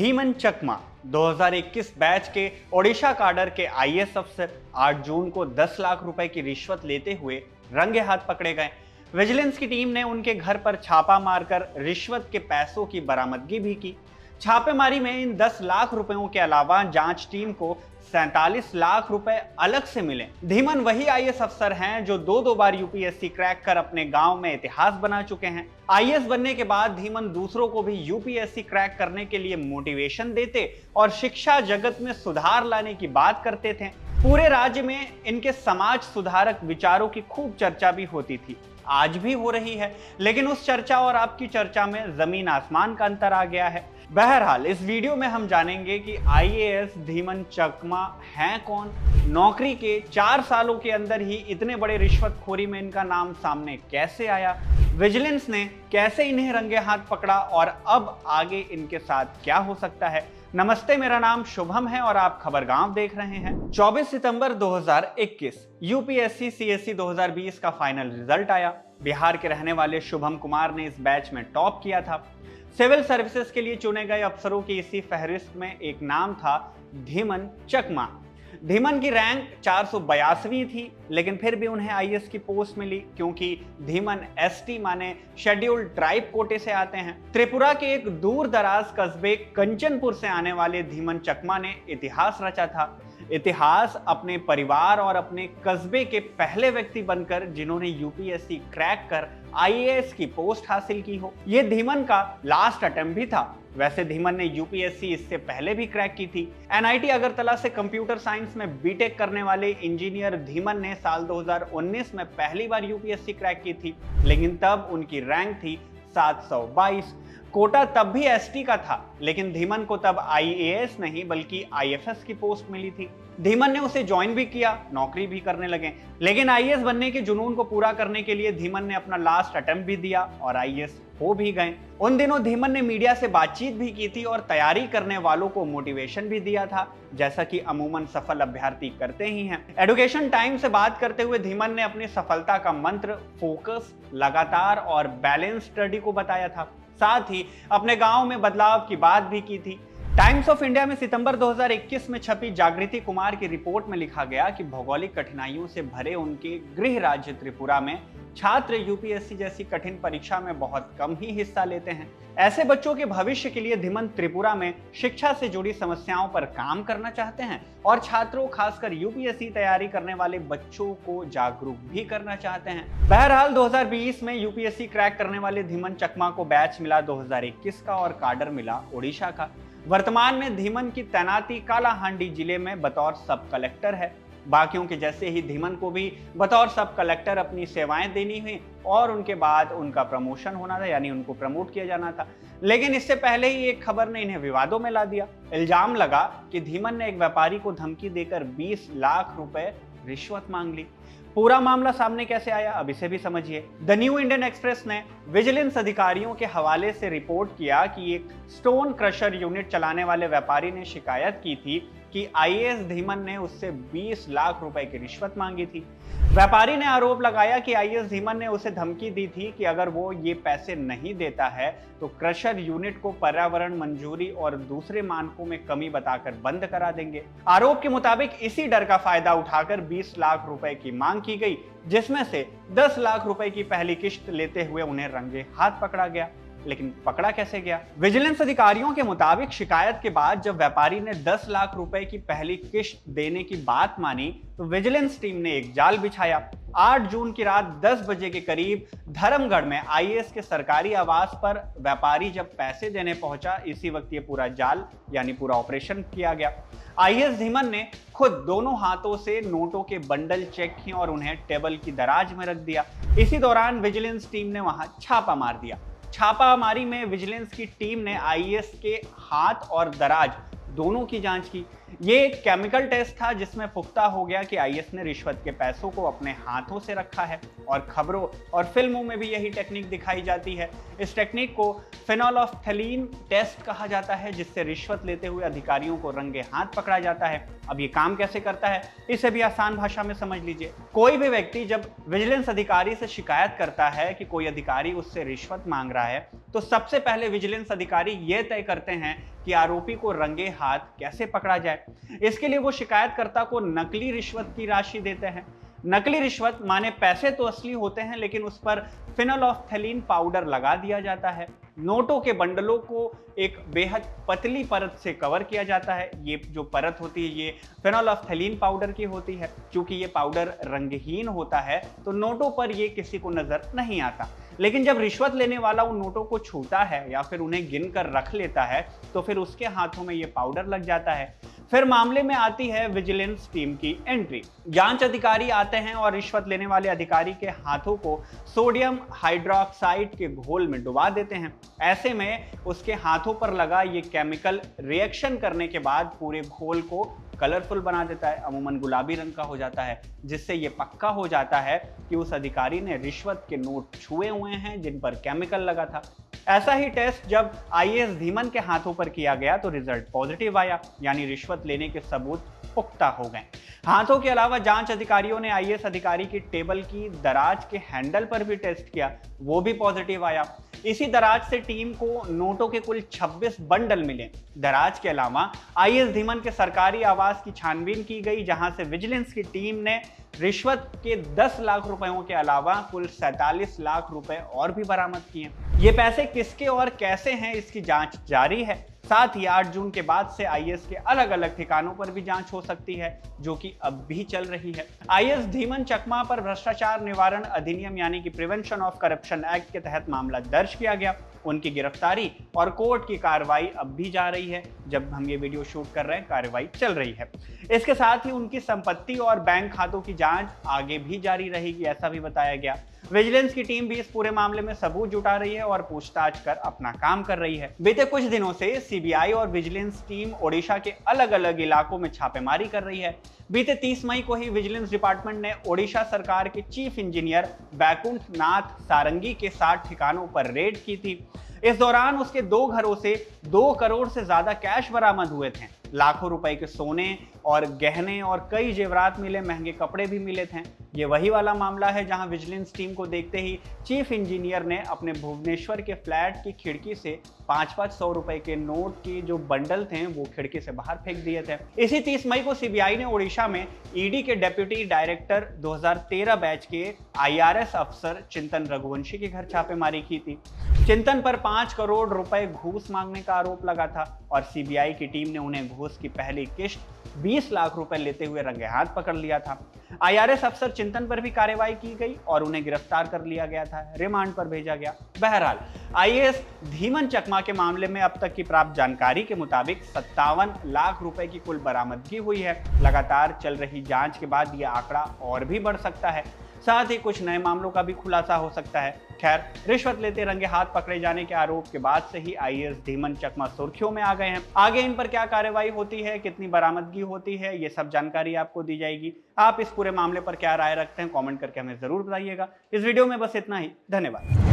धीमन चकमा 2021 batch के Odisha cadre के IAS अफसर 8 जून को 10 लाख रुपए की रिश्वत लेते हुए रंगे हाथ पकड़े गए। विजिलेंस की टीम ने उनके घर पर छापा मारकर रिश्वत के पैसों की बरामदगी भी की। छापेमारी में इन 10 लाख रुपयों के अलावा जांच टीम को 47 लाख रुपए अलग से मिले। धीमन वही आईएएस अफसर हैं जो दो बार यूपीएससी क्रैक कर अपने गांव में इतिहास बना चुके हैं। आईएएस बनने के बाद धीमन दूसरों को भी यूपीएससी क्रैक करने के लिए मोटिवेशन देते और शिक्षा जगत में सुधार लाने की बात करते थे। पूरे राज्य में इनके समाज सुधारक विचारों की खूब चर्चा भी होती थी, आज भी हो रही है, लेकिन उस चर्चा और आपकी चर्चा में जमीन आसमान का अंतर आ गया है। बहरहाल इस वीडियो में हम जानेंगे कि आईएएस धीमन चकमा हैं कौन, नौकरी के 4 सालों के अंदर ही इतने बड़े रिश्वतखोरी में इनका नाम सामने कैसे आया, विजिलेंस ने कैसे इन्हें रंगे हाथ पकड़ा और अब आगे इनके साथ क्या हो सकता है। नमस्ते, मेरा नाम शुभम है और आप खबरगांव देख रहे हैं। 24 सितंबर 2021 यूपीएससी सीएससी 2020 का फाइनल रिजल्ट आया। बिहार के रहने वाले शुभम कुमार ने इस बैच में टॉप किया था। सिविल सर्विसेज के लिए चुने गए अफसरों की इसी फहरिस्त में एक नाम था धीमन चकमा। धीमन की रैंक 482वीं थी, लेकिन फिर भी उन्हें आईएएस की पोस्ट मिली क्योंकि धीमन एसटी माने शेड्यूल्ड ट्राइब कोटे से आते हैं। त्रिपुरा के एक दूर दराज कस्बे कंचनपुर से आने वाले धीमन चकमा ने इतिहास रचा था। इतिहास अपने परिवार और अपने कस्बे के पहले व्यक्ति बनकर जिन्होंने यूपीएससी क्रैक कर आईएएस की पोस्ट हासिल की हो। यह धीमन का लास्ट अटेम्प्ट भी था। वैसे धीमन ने यूपीएससी इससे पहले भी क्रैक की थी। एनआईटी अगरतला से कंप्यूटर साइंस में बीटेक करने वाले इंजीनियर धीमन ने साल 2019 में पहली बार यूपीएससी क्रैक की थी, लेकिन तब उनकी रैंक थी 722। कोटा तब भी एसटी का था, लेकिन धीमन को तब आईएएस नहीं बल्कि आईएफएस की पोस्ट मिली थी। धीमन ने उसे ज्वाइन भी किया, नौकरी भी करने लगे, लेकिन आईएएस बनने के जुनून को पूरा करने के लिए धीमन ने अपना लास्ट अटेम्प्ट भी दिया और आईएएस हो भी गए। उन दिनों धीमन ने मीडिया से बातचीत भी की थी और तैयारी करने वालों को मोटिवेशन भी दिया था, जैसा कि अमूमन सफल अभ्यर्थी करते ही हैं। एजुकेशन टाइम से बात करते हुए धीमन ने अपनी सफलता का मंत्र फोकस, लगातार और बैलेंस स्टडी को बताया था। साथ ही अपने गांव में बदलाव की बात भी की थी। टाइम्स ऑफ इंडिया में सितंबर 2021 में छपी जागृति कुमार की रिपोर्ट में लिखा गया कि भौगोलिक कठिनाइयों से भरे उनके गृह राज्य त्रिपुरा में छात्र यूपीएससी जैसी कठिन परीक्षा में बहुत कम ही हिस्सा लेते हैं। ऐसे बच्चों के भविष्य के लिए धीमन त्रिपुरा में शिक्षा से जुड़ी समस्याओं पर काम करना चाहते हैं और छात्रों, खासकर यूपीएससी तैयारी करने वाले बच्चों को जागरूक भी करना चाहते हैं। बहरहाल 2020 में यूपीएससी क्रैक करने वाले धीमन चकमा को बैच मिला 2021 का और काडर मिला ओडिशा का। वर्तमान में धीमन की तैनाती कालाहांडी जिले में बतौर सब कलेक्टर है। बाकियों के जैसे ही धीमन को भी बतौर सब कलेक्टर अपनी सेवाएं देनी हुई और उनके बाद उनका प्रमोशन होना था, यानी उनको प्रमोट किया जाना था। लेकिन इससे पहले ही एक खबर ने इन्हें विवादों में ला दिया। इल्जाम लगा कि धीमन ने एक व्यापारी को धमकी देकर 20 लाख रुपए रिश्वत मांग ली। पूरा मामला सामने कैसे आया, अब इसे भी समझिए। द न्यू इंडियन एक्सप्रेस ने विजिलेंस अधिकारियों के हवाले से रिपोर्ट किया कि एक स्टोन क्रशर यूनिट चलाने वाले व्यापारी ने शिकायत की थी कि आईएएस धीमन ने उससे 20 लाख रुपए की रिश्वत मांगी थी। व्यापारी ने आरोप लगाया कि आईएएस धीमन ने उसे धमकी दी थी कि अगर वो ये पैसे नहीं देता है तो क्रशर यूनिट को पर्यावरण मंजूरी और दूसरे मानकों में कमी बताकर बंद करा देंगे। आरोप के मुताबिक इसी डर का फायदा उठाकर 20 लाख रुपए की मांग की गई, जिसमें से 10 लाख रुपए की पहली किश्त लेते हुए उन्हें रंगे हाथ पकड़ा गया। लेकिन पकड़ा कैसे गया? विजिलेंस अधिकारियों के मुताबिक शिकायत के बाद जब व्यापारी ने 10 लाख रुपए की पहली किश्त देने की बात मानी तो विजिलेंस टीम ने एक जाल बिछाया। 8 जून की रात 10 बजे के करीब धर्मगढ़ में आईएएस के सरकारी आवास पर व्यापारी जब पैसे देने पहुंचा, इसी वक्त ये पूरा जाल यानी पूरा ऑपरेशन किया गया। आईएएस धीमन ने खुद दोनों हाथों से नोटों के बंडल चेक किए और उन्हें टेबल की दराज में रख दिया। इसी दौरान विजिलेंस टीम ने वहां छापा मार दिया। छापामारी में विजिलेंस की टीम ने आईएएस के हाथ और दराज दोनों की जांच की। ये एक केमिकल टेस्ट था जिसमें पुख्ता हो गया कि आईएएस ने रिश्वत के पैसों को अपने हाथों से रखा है और खबरों और फिल्मों में भी यही टेक्निक दिखाई जाती है। इस टेक्निक को फेनोल्फथलीन टेस्ट कहा जाता है, जिससे रिश्वत लेते हुए अधिकारियों को रंगे हाथ पकड़ा जाता है। अब ये काम कैसे करता है, इसे भी आसान भाषा में समझ लीजिए। कोई भी व्यक्ति जब विजिलेंस अधिकारी से शिकायत करता है कि कोई अधिकारी उससे रिश्वत मांग रहा है तो सबसे पहले विजिलेंस अधिकारी यह तय करते हैं कि आरोपी को रंगे हाथ कैसे पकड़ा जाए। इसके लिए वो शिकायतकर्ता को नकली रिश्वत की राशि देते हैं। नकली रिश्वत माने पैसे तो असली होते हैं, लेकिन उस पर फिनोल्फथैलीन पाउडर लगा दिया जाता है। नोटों के बंडलों को एक बेहद पतली परत से कवर किया जाता है। ये जो परत होती है ये फिनोल्फथैलीन पाउडर की होती है। क्योंकि ये पाउडर रंगहीन होता है तो नोटों पर ये किसी को नजर नहीं आता। लेकिन जब रिश्वत लेने वाला उन नोटों को छूता है या फिर उन्हें गिनकर रख लेता है तो फिर उसके हाथों में ये पाउडर लग जाता है। फिर मामले में आती है विजिलेंस टीम की एंट्री। जांच अधिकारी आते हैं और रिश्वत लेने वाले अधिकारी के हाथों को सोडियम हाइड्रोक्साइड के घोल में डुबा देते हैं। ऐसे में उसके हाथों पर लगा ये केमिकल रिएक्शन करने के बाद पूरे घोल को कलरफुल बना देता है, अमूमन गुलाबी रंग का हो जाता है, जिससे ये पक्का हो जाता है कि उस अधिकारी ने रिश्वत के नोट छुए हुए हैं जिन पर केमिकल लगा था। ऐसा ही टेस्ट जब आईएएस धीमन के हाथों पर किया गया तो रिजल्ट पॉजिटिव आया, यानी रिश्वत लेने के सबूत पुख्ता हो गए। हाथों के अलावा जांच अधिकारियों ने आईएएस अधिकारी की टेबल की दराज के हैंडल पर भी टेस्ट किया, वो भी पॉजिटिव आया। इसी दराज से टीम को नोटों के कुल 26 बंडल मिले। दराज के अलावा आईएएस धीमन के सरकारी आवास की छानबीन की गई, जहां से विजिलेंस की टीम ने रिश्वत के 10 लाख रुपयों के अलावा कुल 47 लाख रुपए और भी बरामद किए। ये पैसे किसके और कैसे हैं इसकी जांच जारी है। साथ ही 8 जून के बाद से आईएएस के अलग अलग ठिकानों पर भी जांच हो सकती है, जो कि अब भी चल रही है। आईएएस धीमन चकमा पर भ्रष्टाचार निवारण अधिनियम यानी कि प्रिवेंशन ऑफ करप्शन एक्ट के तहत मामला दर्ज किया गया। उनकी गिरफ्तारी और कोर्ट की कार्रवाई अब भी जा रही है। जब हम ये वीडियो शूट कर रहे हैं कार्रवाई चल रही है। इसके साथ ही उनकी संपत्ति और बैंक खातों की जांच आगे भी जारी रहेगी, ऐसा भी बताया गया। विजिलेंस की टीम भी इस पूरे मामले में सबूत जुटा रही है और पूछताछ कर अपना काम कर रही है। बीते कुछ दिनों से सीबीआई और विजिलेंस टीम ओडिशा के अलग अलग इलाकों में छापेमारी कर रही है। बीते 30 मई को ही विजिलेंस डिपार्टमेंट ने ओडिशा सरकार के चीफ इंजीनियर बैकुंठ नाथ सारंगी के 60 ठिकानों पर रेड की थी। इस दौरान उसके 2 घरों से 2 करोड़ से ज्यादा कैश बरामद हुए थे। लाखों रुपए के सोने और गहने और कई जेवरात मिले, महंगे कपड़े भी मिले थे। ये वही वाला मामला है जहां विजिलेंस टीम को देखते ही चीफ इंजीनियर ने अपने भुवनेश्वर के फ्लैट की खिड़की से 5-500 रुपए के नोट के जो बंडल थे वो खिड़की से बाहर फेंक दिए थे। इसी 30 मई को सीबीआई ने ओडिशा में ईडी के डेप्यूटी डायरेक्टर 2013 बैच के आईआरएस अफसर चिंतन रघुवंशी के घर छापेमारी की थी। चिंतन पर 5 करोड़ रुपए घूस मांगने का आरोप लगा था और सीबीआई की टीम ने उन्हें घूस की पहली किश्त 20 लाख रुपए लेते हुए रंगे हाथ पकड़ लिया था। आईआरएस अफसर चिंतन पर भी कार्रवाई की गई और उन्हें गिरफ्तार कर लिया गया था, रिमांड पर भेजा गया। बहरहाल आईएएस धीमन चकमा के मामले में अब तक की प्राप्त जानकारी के मुताबिक 57 लाख रुपए की कुल बरामदगी हुई है। लगातार चल रही जांच के बाद यह आंकड़ा और भी बढ़ सकता है। साथ ही कुछ नए मामलों का भी खुलासा हो सकता है। खैर, रिश्वत लेते रंगे हाथ पकड़े जाने के आरोप के बाद से ही आईएएस धीमन चकमा सुर्खियों में आ गए हैं। आगे इन पर क्या कार्रवाई होती है, कितनी बरामदगी होती है, ये सब जानकारी आपको दी जाएगी। आप इस पूरे मामले पर क्या राय रखते हैं कमेंट करके हमें जरूर बताइएगा। इस वीडियो में बस इतना ही। धन्यवाद।